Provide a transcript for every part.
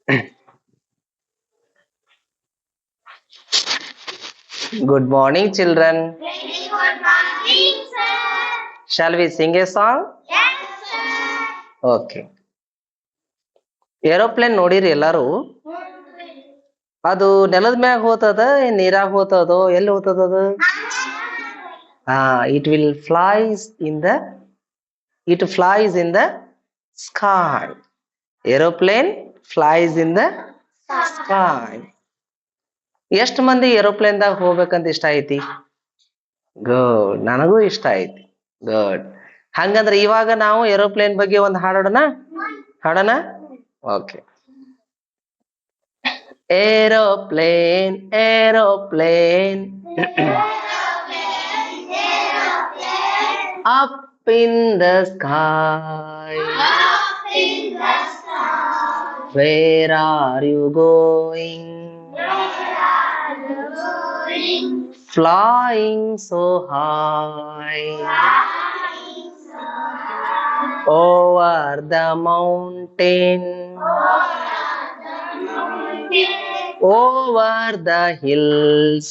Good morning, children. Very good morning, sir. Shall we sing a song? Yes, sir. Okay. Aeroplane ನೋಡಿರಿ ಎಲ್ಲಾರು. ಅದು ನೆಲದ ಮ್ಯಾಗ ಹೋತದ ನೀರಾಗ ಹೋತದೋ ಎಲ್ಲಿ ಹೋತದ ಅದು? It will flies in the sky. Aeroplane flies in the sky. ಎಷ್ಟು ಮಂದಿ ಏರೋಪ್ಲೇನ್ದಾಗ ಹೋಗ್ಬೇಕಂತ ಇಷ್ಟ ಐತಿ? ಗುಡ್, ನನಗೂ ಇಷ್ಟ ಐತಿ. ಗುಡ್. ಹಂಗಂದ್ರೆ ಇವಾಗ ನಾವು ಏರೋಪ್ಲೇನ್ ಬಗ್ಗೆ ಒಂದು ಹಾಡೋಣ. Okay. Aeroplane aeroplane up in the sky. Where are you going? Flying so high over the mountain, over the hills.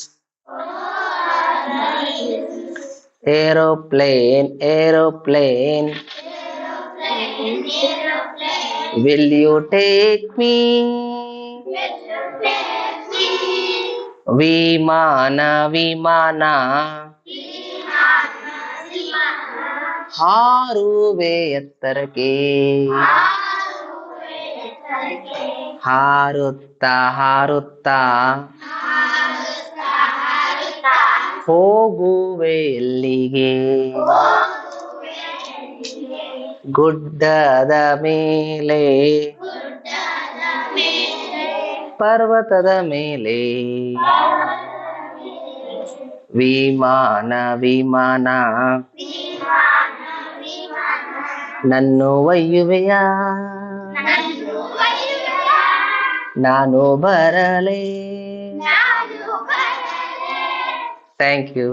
Aeroplane, aeroplane, will you take me? ವಿಮಾನ ವಿಮಾನ ಹಾರುವೆ ಎತ್ತರಕ್ಕೆ, ಹಾರುತ್ತಾ ಹಾರುತ್ತಾ ಹೋಗುವೆ ಎಲ್ಲಿಗೆ? ಗುಡ್ಡದ ಮೇಲೆ, ಪರ್ವತದ ಮೇಲೆ, ವಿಮಾನ ವಿಮಾನ ನನ್ನು ಒಯ್ಯುವೆಯಾ? ನಾನು ಬರಲೇ? Thank you.